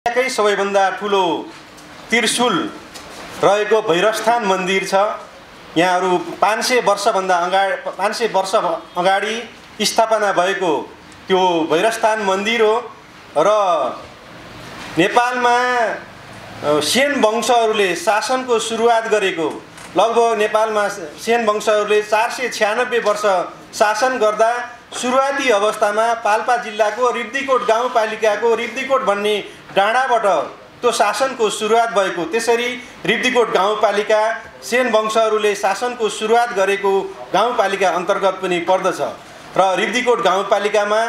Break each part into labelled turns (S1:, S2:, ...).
S1: एकै सबैभन्दा ठुलो त्रिशूल रहेको भैरवस्थान मन्दिर छ। यहाँहरू 500 वर्ष अगाडि स्थापना भएको त्यो भैरवस्थान मन्दिर हो र नेपालमा सेन वंशहरूले शासनको सुरुवात गरेको। लगभग नेपालमा सेन वंशहरूले 496 वर्ष शासन गर्दा सुरुवाती अवस्थामा पाल्पा जिल्लाको रिब्दीकोट गाउँपालिकाको रिब्दीकोट भन्ने डाँडाबाट त्यो शासनको सुरुवात भएको। त्यसरी रिब्दीकोट गाउँपालिका सेन वंशहरूले शासनको सुरुवात गरेको गाउँपालिका अन्तर्गत पनि पर्दछ र रिब्दीकोट गाउँपालिकामा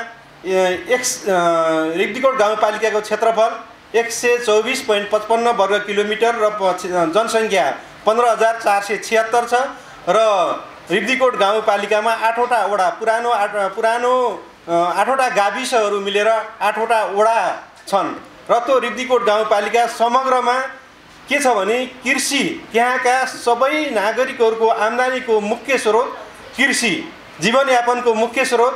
S1: रिब्दीकोट गाउँपालिकाको क्षेत्रफल 124.55 वर्ग किलोमिटर र जनसङ्ख्या 15,476 छ र रिब्दीकोट गाउँपालिकामा 8वटा वडा पुरानो 8वटा गाविसहरू मिलेर 8वटा वडा छन् र त्यो रिब्दीकोट गाउँपालिका समग्रमा के छ भने कृषि, त्यहाँका सबै नागरिकहरूको आम्दानीको मुख्य स्रोत कृषि, जीवनयापनको मुख्य स्रोत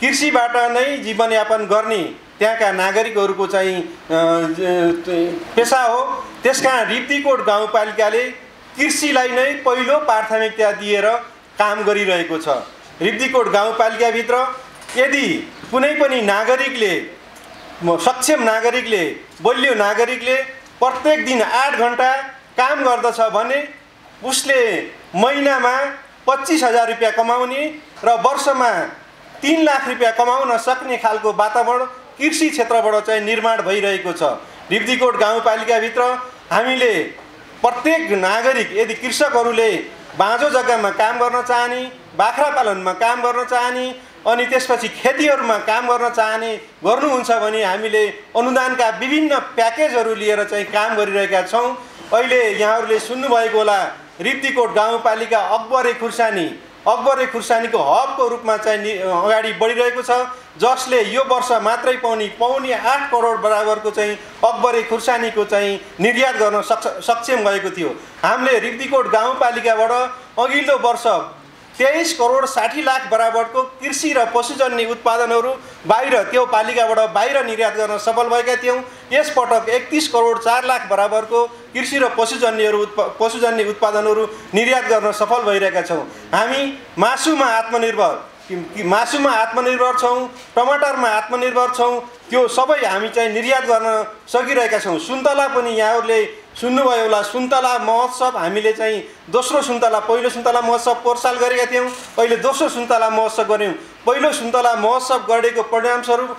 S1: कृषिबाट नै जीवनयापन गर्ने त्यहाँका नागरिकहरूको चाहिँ पेसा हो। त्यसकारण रिब्दीकोट गाउँपालिकाले कृषिलाई नै पहिलो प्राथमिकता दिएर काम गरिरहेको छ। रिब्दीकोट गाउँपालिकाभित्र यदि कुनै पनि नागरिकले, सक्षम नागरिकले, बलियो नागरिकले प्रत्येक दिन 8 घण्टा काम गर्दछ भने उसले महिनामा 25,000 रुपियाँ कमाउने र वर्षमा 3 लाख रुपियाँ कमाउन सक्ने खालको वातावरण कृषि क्षेत्रबाट चाहिँ निर्माण भइरहेको छ। रिब्दीकोट गाउँपालिकाभित्र हामीले प्रत्येक नागरिक यदि कृषकहरूले बाँझो जग्गामा काम गर्न चाहने, बाख्रा पालनमा काम गर्न चाहने अनि त्यसपछि खेतीहरूमा काम गर्न चाहने गर्नुहुन्छ भने हामीले अनुदानका विभिन्न प्याकेजहरू लिएर चाहिँ काम गरिरहेका छौँ। अहिले यहाँहरूले सुन्नुभएको होला रिब्दीकोट गाउँपालिका अकबरे खुर्सानीको हबको रूपमा चाहिँ अगाडि बढिरहेको छ, जसले यो वर्ष मात्रै पाउने 8 करोड बराबरको चाहिँ अकबरे खुर्सानीको चाहिँ निर्यात गर्न सक्षम भएको थियो। हामीले रिब्दीकोट गाउँपालिकाबाट अघिल्लो वर्ष 23 करोड 60 लाख बराबरको कृषि र पशुजन्य उत्पादनहरू बाहिर त्यो पालिकाबाट बाहिर निर्यात गर्न सफल भएका थियौँ। यसपटक 31 करोड 4 लाख बराबरको कृषि र पशुजन्य उत्पादनहरू निर्यात गर्न सफल भइरहेका छौँ। हामी मासुमा आत्मनिर्भर छौँ, टमाटरमा आत्मनिर्भर छौँ। त्यो सबै हामी चाहिँ निर्यात गर्न सकिरहेका छौँ। सुन्तला पनि यहाँहरूले सुन्नुभयो होला, सुन्तला महोत्सव हामीले चाहिँ पहिलो सुन्तला महोत्सव पोहोर साल गरेका थियौँ। अहिले दोस्रो सुन्तला महोत्सव गऱ्यौँ। पहिलो सुन्तला महोत्सव गरेको परिणामस्वरूप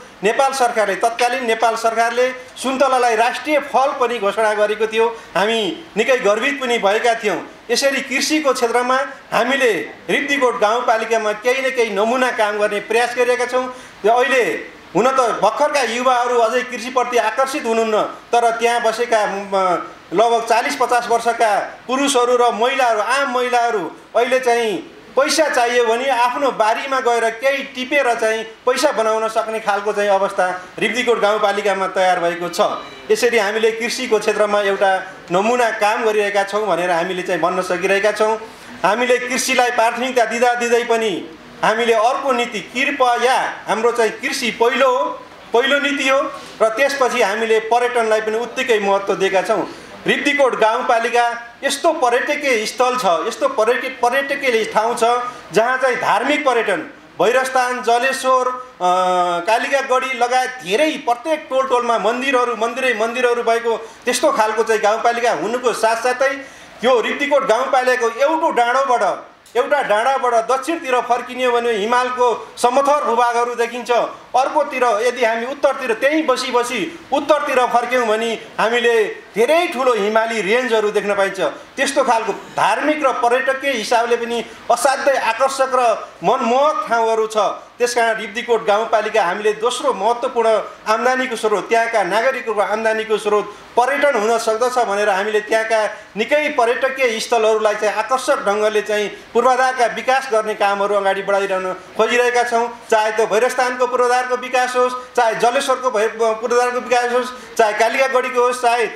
S1: तत्कालीन नेपाल सरकारले सुन्तलालाई राष्ट्रिय फल पनि घोषणा गरेको थियो। हामी निकै गर्वित पनि भएका थियौँ। यसरी कृषिको क्षेत्रमा हामीले रिब्दीकोट गाउँपालिकामा केही न केही नमुना काम गर्ने प्रयास गरिरहेका छौँ। अहिले हुन त भर्खरका युवाहरू अझै कृषिप्रति आकर्षित हुनुहुन्न, तर त्यहाँ बसेका लगभग 40-50 वर्षका पुरुषहरू र महिलाहरू, आम महिलाहरू अहिले चाहिँ पैसा चाहियो भने आफ्नो बारीमा गएर केही टिपेर चाहिँ पैसा बनाउन सक्ने खालको चाहिँ अवस्था रिब्दीकोट गाउँपालिकामा तयार भएको छ। यसरी हामीले कृषिको क्षेत्रमा एउटा नमुना काम गरिरहेका छौँ भनेर हामीले चाहिँ भन्न सकिरहेका छौँ। हामीले कृषिलाई प्राथमिकता दिँदै पनि हामीले अर्को नीति कृपया, हाम्रो चाहिँ कृषि पहिलो नीति हो र त्यसपछि हामीले पर्यटनलाई पनि उत्तिकै महत्त्व दिएका छौँ। रिब्दीकोट गाउँपालिका यस्तो पर्यटकीय स्थल छ, यस्तो पर्यटकीय ठाउँ छ जहाँ चाहिँ धार्मिक पर्यटन, भैरवस्थान, जलेश्वर, कालिकागढी लगायत धेरै प्रत्येक टोलमा मन्दिरहरू भएको त्यस्तो खालको चाहिँ गाउँपालिका हुनुको साथसाथै यो रिब्दीकोट गाउँपालिकाको एउटा डाँडाबाट दक्षिणतिर फर्किने भने हिमालको समथर भूभागहरू देखिन्छ। अर्कोतिर यदि हामी उत्तरतिर त्यहीँ बसी उत्तरतिर फर्क्यौँ भने हामीले धेरै ठुलो हिमाली रेन्जहरू देख्न पाइन्छ। त्यस्तो खालको धार्मिक र पर्यटकीय हिसाबले पनि असाध्यै आकर्षक र मनमोहक ठाउँहरू छ। त्यसकारण रिब्दीकोट गाउँपालिका हामीले दोस्रो महत्त्वपूर्ण आम्दानीको स्रोत, त्यहाँका नागरिकहरूको आम्दानीको स्रोत पर्यटन हुन सक्दछ भनेर हामीले त्यहाँका निकै पर्यटकीय स्थलहरूलाई चाहिँ आकर्षक ढङ्गले चाहिँ पूर्वाधारका विकास गर्ने कामहरू अगाडि बढाइरहन खोजिरहेका छौँ। चाहे त्यो भैरवस्थानको पूर्वाधारको विकास होस्, चाहे जलेश्वरको पूर्वाधारको विकास होस्, चाहे कालिकागढीको होस्, चाहे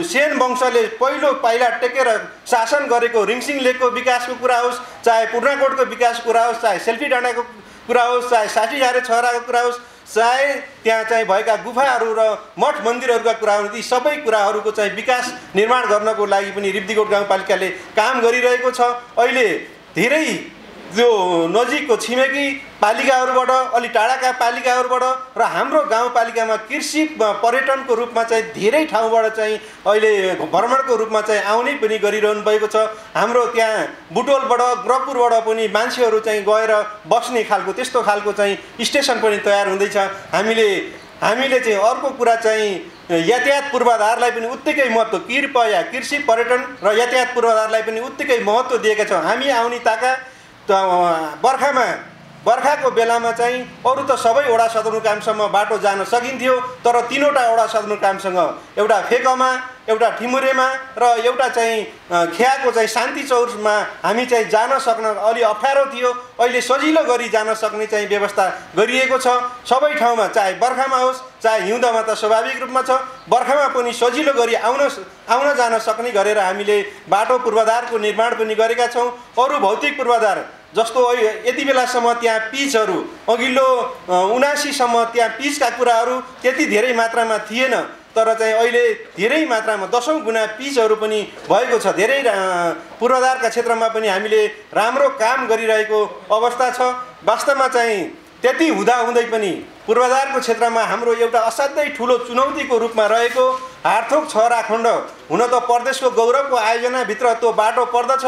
S1: सेन वंशले पहिलो पाइला टेकेर शासन गरेको रिङसिङ लेकको विकासको कुरा होस्, चाहे पूर्णाकोटको विकासको कुरा होस्, चाहे सेल्फी डाँडाको कुरा होस्, चाहे 60 झारे छहराको कुरा होस्, चाहे त्यहाँ चाहिँ भएका गुफाहरू र मठ मन्दिरहरूका कुराहरू ती सबै कुराहरूको चाहिँ विकास निर्माण गर्नको लागि पनि रिब्दीकोट गाउँपालिकाले काम गरिरहेको छ। अहिले धेरै जो नजिकको छिमेकी पालिकाहरूबाट अलि टाढाका पालिकाहरूबाट र हाम्रो गाउँपालिकामा कृषि पर्यटनको रूपमा चाहिँ धेरै ठाउँबाट चाहिँ अहिले भ्रमणको रूपमा चाहिँ आउने पनि गरिरहनु भएको छ। हाम्रो त्यहाँ बुटोलबाट ग्रहपुरबाट पनि मान्छेहरू चाहिँ गएर बस्ने खालको त्यस्तो खालको चाहिँ स्टेसन पनि तयार हुँदैछ। हामीले चाहिँ अर्को कुरा चाहिँ यातायात पूर्वाधारलाई पनि उत्तिकै महत्त्व कृपया कृषि पर्यटन र यातायात पूर्वाधारलाई पनि उत्तिकै महत्त्व दिएका छौँ। हामी आउने ताका बर्खाको बेलामा चाहिँ अरू त सबै वडा सदरमुकामसम्म बाटो जान सकिन्थ्यो, तर 3वटा वडा सदरमुकामसँग एउटा फेकमा, एउटा ठिमुरेमा र एउटा चाहिँ खियाको चाहिँ शान्ति चौरमा हामी चाहिँ जान सक्न अलि अप्ठ्यारो थियो। अहिले सजिलो गरी जान सक्ने चाहिँ व्यवस्था गरिएको छ सबै ठाउँमा, चाहे बर्खामा होस् चाहे हिउँदमा त स्वाभाविक रूपमा छ, बर्खामा पनि सजिलो गरी आउन जान सक्ने गरेर हामीले बाटो पूर्वाधारको निर्माण पनि गरेका छौँ। अरू भौतिक पूर्वाधार जस्तो यति बेलासम्म त्यहाँ पिचहरू अघिल्लो 79सम्म त्यहाँ पिचका कुराहरू त्यति धेरै मात्रामा थिएन, तर चाहिँ अहिले धेरै मात्रामा 10औं गुणा पिचहरू पनि भएको छ। धेरै पूर्वाधारका क्षेत्रमा पनि हामीले राम्रो काम गरिरहेको अवस्था छ। वास्तवमा चाहिँ त्यति हुँदाहुँदै पनि पूर्वाधारको क्षेत्रमा हाम्रो एउटा असाध्यै ठुलो चुनौतीको रूपमा रहेको हारथोक छहरा खण्ड हुन त प्रदेशको गौरवको आयोजनाभित्र त्यो बाटो पर्दछ।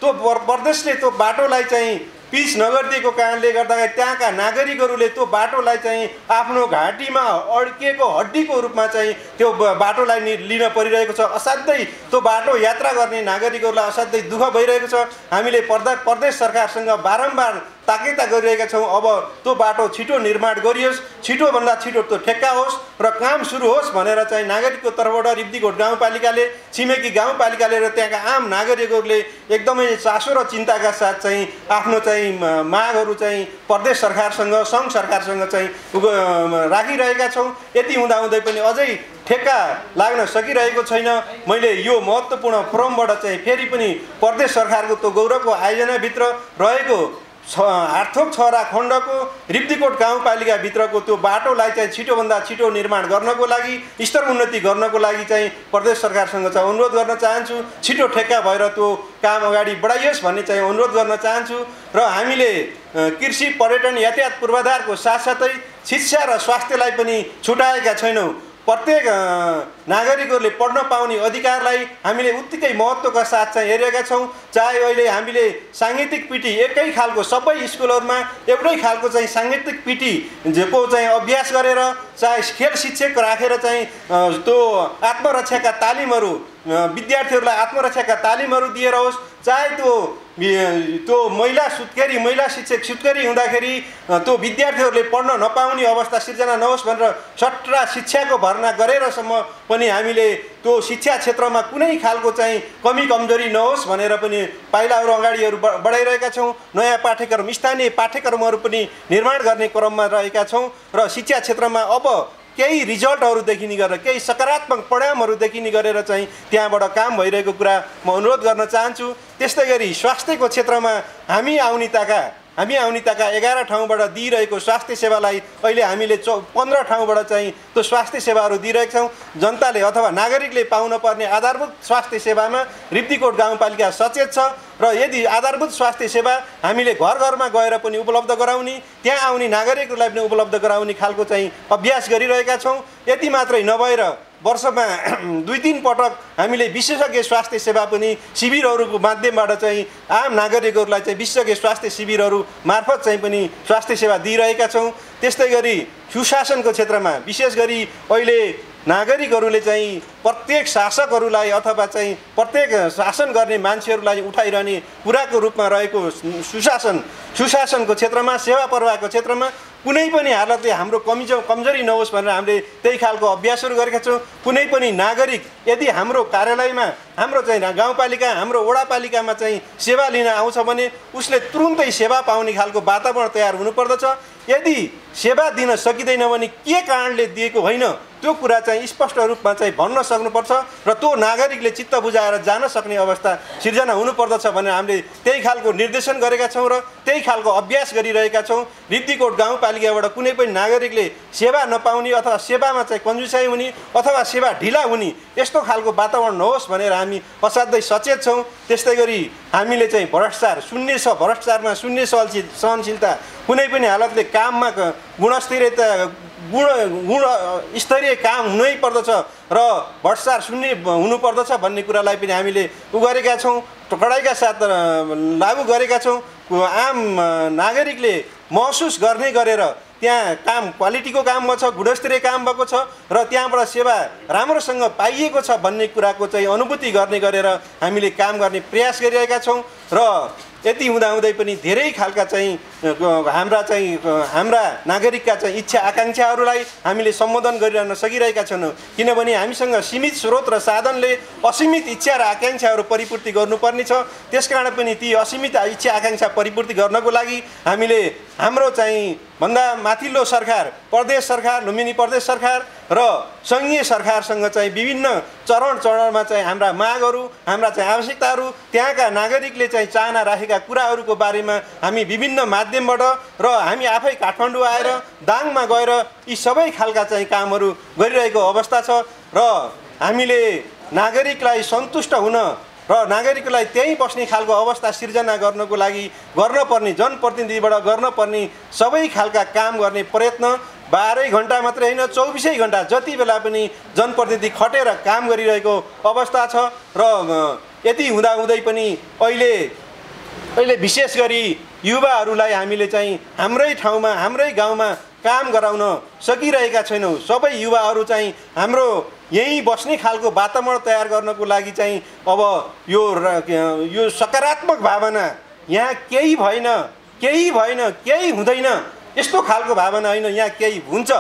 S1: त्यो प्रदेशले त्यो बाटोलाई चाहिँ पिच नगरिदिएको कारणले गर्दाखेरि त्यहाँका नागरिकहरूले त्यो बाटोलाई चाहिँ आफ्नो घाँटीमा अड्किएको हड्डीको रूपमा चाहिँ त्यो बाटोलाई लिन परिरहेको छ। असाध्यै त्यो बाटो यात्रा गर्ने नागरिकहरूलाई असाध्यै दुःख भइरहेको छ। हामीले प्रदेश सरकारसँग बारम्बार ताकेता गरिरहेका छौँ, अब त्यो बाटो छिटो निर्माण गरियोस्, छिटोभन्दा छिटो त्यो ठेक्का होस् र काम सुरु होस् भनेर चाहिँ नागरिकको तर्फबाट रिब्दीकोट गाउँपालिकाले, छिमेकी गाउँपालिकाले र त्यहाँका आम नागरिकहरूले एकदमै चासो र चिन्ताका साथ चाहिँ आफ्नो चाहिँ मागहरू चाहिँ प्रदेश सरकारसँग सङ्घ सरकारसँग चाहिँ राखिरहेका छौँ। यति हुँदाहुँदै पनि अझै ठेक्का लाग्न सकिरहेको छैन। मैले यो महत्त्वपूर्ण फोरमबाट चाहिँ फेरि पनि प्रदेश सरकारको त्यो गौरवको आयोजनाभित्र रहेको हारथोक छहरा खण्डको रिब्दीकोट गाउँपालिकाभित्रको त्यो बाटोलाई चाहिँ छिटोभन्दा छिटो निर्माण गर्नको लागि, स्तर उन्नति गर्नको लागि चाहिँ प्रदेश सरकारसँग चाहिँ अनुरोध गर्न चाहन्छु। छिटो ठेक्का भएर त्यो काम अगाडि बढाइयोस् भन्ने चाहिँ अनुरोध गर्न चाहन्छु। र हामीले कृषि पर्यटन यातायात पूर्वाधारको साथसाथै शिक्षा र स्वास्थ्यलाई पनि छुटाएका छैनौँ। प्रत्येक नागरिकहरूले पढ्न पाउने अधिकारलाई हामीले उत्तिकै महत्त्वका साथ चाहिँ हेरेका छौँ। चाहे अहिले हामीले साङ्गीतिक पिटी एकै खालको सबै स्कुलहरूमा एउटै खालको चाहिँ साङ्गीतिक पिटी को चाहिँ अभ्यास गरेर, चाहे खेल शिक्षक राखेर चाहिँ त्यो आत्मरक्षाका तालिमहरू विद्यार्थीहरूलाई आत्मरक्षाका तालिमहरू दिएर होस्, चाहे त्यो महिला शिक्षक सुत्केरी हुँदाखेरि त्यो विद्यार्थीहरूले पढ्न नपाउने अवस्था सिर्जना नहोस् भनेर सट्टा शिक्षाको भर्ना गरेरसम्म पनि हामीले त्यो शिक्षा क्षेत्रमा कुनै खालको चाहिँ कमी कमजोरी नहोस् भनेर पनि पाइलाहरू अगाडिहरू बढाइरहेका छौँ। नयाँ पाठ्यक्रम स्थानीय पाठ्यक्रमहरू पनि निर्माण गर्ने क्रममा रहेका छौँ र शिक्षा क्षेत्रमा अब केही रिजल्टहरू देखिने गरेर, केही सकारात्मक परिणामहरू देखिने गरेर चाहिँ त्यहाँबाट काम भइरहेको कुरा म अनुरोध गर्न चाहन्छु। त्यस्तै गरी स्वास्थ्यको क्षेत्रमा हामी आउने ताका 11 ठाउँबाट दिइरहेको स्वास्थ्य सेवालाई अहिले हामीले 15 ठाउँबाट चाहिँ त्यो स्वास्थ्य सेवाहरू दिइरहेका छौँ। जनताले अथवा नागरिकले पाउनुपर्ने आधारभूत स्वास्थ्य सेवामा रिब्दीकोट गाउँपालिका सचेत छ र यदि आधारभूत स्वास्थ्य सेवा हामीले घर घरमा गएर पनि उपलब्ध गराउने, त्यहाँ आउने नागरिकहरूलाई पनि उपलब्ध गराउने खालको चाहिँ अभ्यास गरिरहेका छौँ। यति मात्रै नभएर वर्षमा 2-3 पटक हामीले विशेषज्ञ स्वास्थ्य सेवा पनि शिविरहरूको माध्यमबाट चाहिँ आम नागरिकहरूलाई चाहिँ विशेषज्ञ स्वास्थ्य शिविरहरू मार्फत चाहिँ पनि स्वास्थ्य सेवा दिइरहेका छौँ। त्यस्तै गरी सुशासनको क्षेत्रमा विशेष गरी अहिले नागरिकहरूले चाहिँ प्रत्येक शासकहरूलाई अथवा चाहिँ प्रत्येक शासन गर्ने मान्छेहरूलाई उठाइरहने कुराको रूपमा रहेको सुशासनको क्षेत्रमा, सेवा प्रवाहको क्षेत्रमा कुनै पनि हालतले हाम्रो कमजोरी नहोस् भनेर हामीले त्यही खालको अभ्यासहरू गरेका छौँ। कुनै पनि नागरिक यदि हाम्रो कार्यालयमा, हाम्रो चाहिँ गाउँपालिका, हाम्रो वडापालिकामा चाहिँ सेवा लिन आउँछ भने उसले तुरुन्तै सेवा पाउने खालको वातावरण तयार हुनुपर्दछ। यदि सेवा दिन सकिँदैन भने के कारणले दिएको होइन त्यो कुरा चाहिँ स्पष्ट रूपमा चाहिँ भन्न सक्नुपर्छ र त्यो नागरिकले चित्त बुझाएर जान सक्ने अवस्था सिर्जना हुनुपर्दछ भनेर हामीले त्यही खालको निर्देशन गरेका छौँ र त्यही खालको अभ्यास गरिरहेका छौँ। रिब्दीकोट गाउँपालिकाबाट कुनै पनि नागरिकले सेवा नपाउने अथवा सेवामा चाहिँ कन्जुसाइ हुने अथवा सेवा ढिला हुने यस्तो खालको वातावरण नहोस् भनेर हामी असाध्यै सचेत छौँ। त्यस्तै गरी हामीले चाहिँ भ्रष्टाचार शून्य छ, भ्रष्टाचारमा शून्य सहनशीलता, कुनै पनि हालतले काममा गुणस्तरीय काम हुनै पर्दछ र भ्रष्टाचार शून्य हुनुपर्दछ भन्ने कुरालाई पनि हामीले गरेका छौँ, कडाइका साथ लागू गरेका छौँ। आम नागरिकले महसुस गर्ने गरेर त्यहाँ काम क्वालिटीको काम भएको छ, गुणस्तरीय काम भएको छ र त्यहाँबाट सेवा राम्रोसँग पाइएको छ भन्ने कुराको चाहिँ अनुभूति गर्ने गरेर हामीले काम गर्ने प्रयास गरिरहेका छौँ। र यति हुँदाहुँदै पनि धेरै खालका चाहिँ हाम्रा नागरिकका चाहिँ इच्छा आकाङ्क्षाहरूलाई हामीले सम्बोधन गरिरहन सकिरहेका छैनौँ, किनभने हामीसँग सीमित स्रोत र साधनले असीमित इच्छा र आकाङ्क्षाहरू परिपूर्ति गर्नुपर्ने छ। त्यसकारण पनि ती असीमित इच्छा आकाङ्क्षा परिपूर्ति गर्नको लागि हामीले हाम्रो चाहिँ भन्दा माथिल्लो सरकार, प्रदेश सरकार, लुम्बिनी प्रदेश सरकार र सङ्घीय सरकारसँग चाहिँ विभिन्न चरणमा चाहिँ हाम्रा मागहरू, हाम्रा चाहिँ आवश्यकताहरू, त्यहाँका नागरिकले चाहिँ चाहना राखेका कुराहरूको बारेमा हामी विभिन्न माध्यमबाट र हामी आफै काठमाडौँ आएर दाङमा गएर यी सबै खालका चाहिँ कामहरू गरिरहेको अवस्था छ। र हामीले नागरिकलाई सन्तुष्ट हुन र नागरिकलाई त्यहीँ बस्ने खालको अवस्था सिर्जना गर्नको लागि गर्नुपर्ने, जनप्रतिनिधिबाट गर्नुपर्ने सबै खालका काम गर्ने प्रयत्न 12 घण्टा मात्रै होइन 24 घण्टा जति बेला पनि जनप्रतिनिधि खटेर काम गरिरहेको अवस्था छ। र यति हुँदाहुँदै पनि अहिले विशेष गरी युवाहरूलाई हामीले चाहिँ हाम्रै ठाउँमा, हाम्रै गाउँमा काम गराउन सकिरहेका छैनौँ। सबै युवाहरू चाहिँ हाम्रो यहीँ बस्ने खालको वातावरण तयार गर्नको लागि चाहिँ अब यो सकारात्मक भावना यहाँ केही भएन, केही हुँदैन यस्तो खालको भावना होइन, यहाँ केही हुन्छ।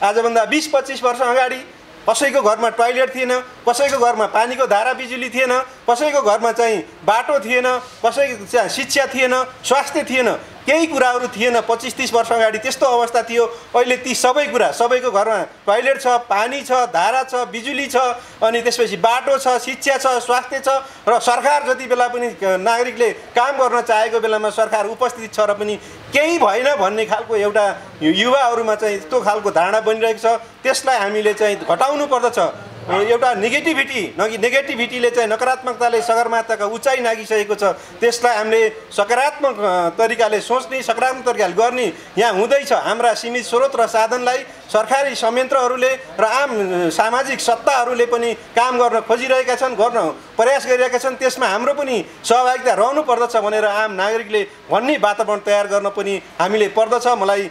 S1: आजभन्दा 20-25 वर्ष अगाडि कसैको घरमा टोयलेट थिएन, कसैको घरमा पानीको धारा बिजुली थिएन, कसैको घरमा चाहिँ बाटो थिएन, कसैको शिक्षा थिएन, स्वास्थ्य थिएन, केही कुराहरू थिएन। 25-30 वर्ष अगाडि त्यस्तो अवस्था थियो। अहिले ती सबै कुरा, सबैको घरमा टोयलेट छ, पानी छ, धारा छ, बिजुली छ, अनि त्यसपछि बाटो छ, शिक्षा छ, स्वास्थ्य छ र सरकार जति बेला पनि नागरिकले काम गर्न चाहेको बेलामा सरकार उपस्थित छ र पनि केही भएन भन्ने खालको एउटा युवाहरूमा चाहिँ यस्तो खालको धारणा बनिरहेको छ। त्यसलाई हामीले चाहिँ घटाउनु पर्दछ। एउटा नेगेटिभिटीले चाहिँ नकारात्मकताले सगरमाथाका उचाइ नागिसकेको छ। त्यसलाई हामीले सकारात्मक तरिकाले सोच्ने, सकारात्मक तरिकाले गर्ने यहाँ हुँदैछ। हाम्रा सीमित स्रोत र साधनलाई सरकारी संयन्त्रहरूले र आम सामाजिक सत्ताहरूले पनि काम गर्न खोजिरहेका छन्, गर्न प्रयास गरिरहेका छन्। त्यसमा हाम्रो पनि सहभागिता रहनु पर्दछ भनेर आम नागरिकले भन्ने वातावरण तयार गर्न पनि हामीले पर्दछ। मलाई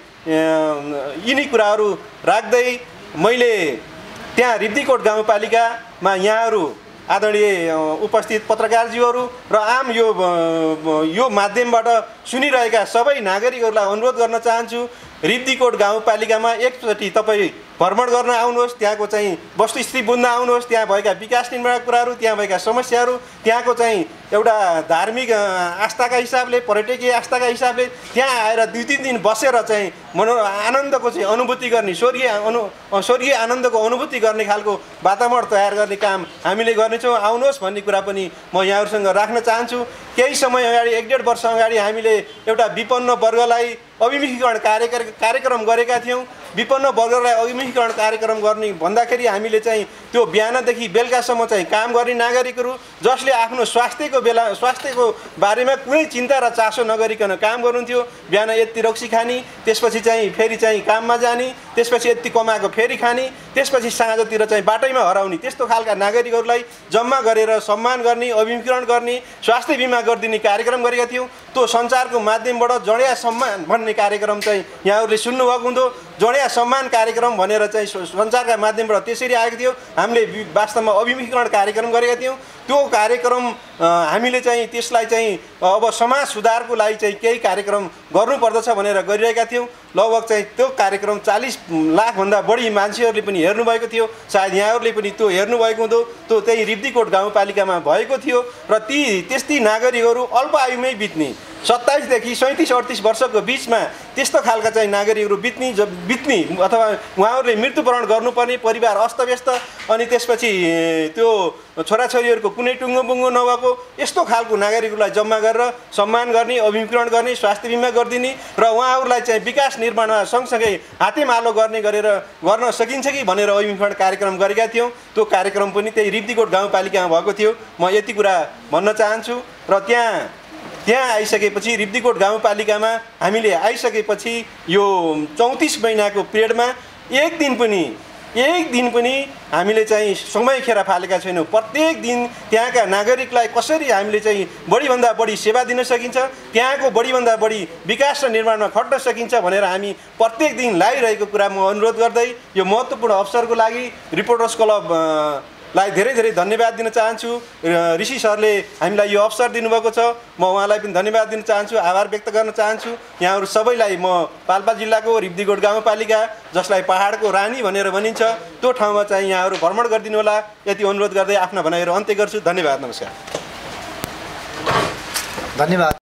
S1: यिनी कुराहरू राख्दै मैले त्यहाँ रिब्दीकोट गाउँपालिकामा यहाँहरू आदरणीय उपस्थित पत्रकारज्यूहरू र आम यो माध्यमबाट सुनिरहेका सबै नागरिकहरूलाई अनुरोध गर्न चाहन्छु, रिब्दीकोट गाउँपालिकामा एकचोटि तपाईँ भ्रमण गर्न आउनुहोस्। त्यहाँको चाहिँ वस्तुस्थिति बुझ्न आउनुहोस्। त्यहाँ भएका विकास निर्माण कुराहरू, त्यहाँ भएका समस्याहरू, त्यहाँको चाहिँ एउटा धार्मिक आस्थाका हिसाबले, पर्यटकीय आस्थाका हिसाबले त्यहाँ आएर 2-3 दिन बसेर चाहिँ आनन्दको चाहिँ अनुभूति गर्ने, स्वर्गीय आनन्दको अनुभूति गर्ने खालको वातावरण तयार गर्ने काम हामीले गर्नेछौँ। आउनुहोस् भन्ने कुरा पनि म यहाँहरूसँग राख्न चाहन्छु। केही समय अगाडि 1-1.5 वर्ष अगाडि हामीले एउटा विपन्न वर्गलाई अभिमुखीकरण कार्यक्रम गरेका थियौँ। विपन्न वर्गलाई अभिमुखीकरण कार्यक्रम गर्ने भन्दाखेरि हामीले चाहिँ त्यो बिहानदेखि बेलुकासम्म चाहिँ काम गर्ने नागरिकहरू जसले आफ्नो स्वास्थ्यको बारेमा कुनै चिन्ता र चासो नगरिकन काम गर्नुहुन्थ्यो। बिहान यति रक्सी खाने, त्यसपछि चाहिँ फेरि चाहिँ काममा जाने, त्यसपछि यति कमाएको फेरि खाने, त्यसपछि साँझतिर चाहिँ बाटैमा हराउने, त्यस्तो खालका नागरिकहरूलाई जम्मा गरेर सम्मान गर्ने, अभिमुखीकरण गर्ने, स्वास्थ्य बिमा गरिदिने कार्यक्रम गरेका थियौँ। त्यो सञ्चारको माध्यमबाट जडिया सम्मान भन्ने कार्यक्रम चाहिँ यहाँहरूले सुन्नुभएको हुँदो। जडिया सम्मान कार्यक्रम भनेर चाहिँ सञ्चारका माध्यमबाट त्यसरी आएको थियो। हामीले वास्तवमा अभिमुखीकरण कार्यक्रम गरेका थियौँ। त्यो कार्यक्रम हामीले चाहिँ त्यसलाई चाहिँ अब समाज सुधारको लागि चाहिँ केही कार्यक्रम गर्नुपर्दछ भनेर गरिरहेका थियौँ। लगभग चाहिँ त्यो कार्यक्रम 40 लाखभन्दा बढी मान्छेहरूले पनि हेर्नुभएको थियो। सायद यहाँहरूले पनि त्यो हेर्नुभएको हुँदो। त्यो त्यही रिब्दीकोट गाउँपालिकामा भएको थियो र त्यस्ती नागरिकहरू अल्प आयुमै बित्ने, 27 देखि 37-38 वर्षको बिचमा त्यस्तो खालका चाहिँ नागरिकहरू बित्ने अथवा उहाँहरूले मृत्युवरण गर्नुपर्ने, परिवार अस्तव्यस्त, अनि त्यसपछि त्यो छोराछोरीहरूको कुनै टुङ्गोबुङ्गो नभएको यस्तो खालको नागरिकहरूलाई जम्मा गरेर सम्मान गर्ने, अभिमुखीकरण गर्ने, स्वास्थ्य बिमा गरिदिने र उहाँहरूलाई चाहिँ विकास निर्माणमा सँगसँगै हातेमालो गर्न सकिन्छ कि भनेर अभिमुखीकरण कार्यक्रम गरेका थियौँ। त्यो कार्यक्रम पनि त्यही रिब्दीकोट गाउँपालिकामा भएको थियो। म यति कुरा भन्न चाहन्छु। र त्यहाँ आइसकेपछि रिब्दीकोट गाउँपालिकामा हामीले आइसकेपछि यो 34 महिनाको पिरियडमा एक दिन पनि हामीले चाहिँ समय खेर फालेका छैनौँ। प्रत्येक दिन त्यहाँका नागरिकलाई कसरी हामीले चाहिँ बढीभन्दा बढी सेवा दिन सकिन्छ, त्यहाँको बढीभन्दा बढी विकास र निर्माणमा खट्न सकिन्छ भनेर हामी प्रत्येक दिन लागिरहेको कुरा म अनुरोध गर्दै यो महत्त्वपूर्ण अवसरको लागि रिपोर्टर्स क्लबलाई धेरै धन्यवाद दिन चाहन्छु। ऋषि सरले हामीलाई यो अवसर दिनुभएको छ, म उहाँलाई पनि धन्यवाद दिन चाहन्छु, आभार व्यक्त गर्न चाहन्छु। यहाँहरू सबैलाई म पाल्पा जिल्लाको रिब्दीकोट गाउँपालिका, जसलाई पहाडको रानी भनेर भनिन्छ, त्यो ठाउँमा चाहिँ यहाँहरू भ्रमण गरिदिनु होला, यति अनुरोध गर्दै आफ्ना भनाइहरू अन्त्य गर्छु। धन्यवाद, नमस्कार।
S2: धन्यवाद।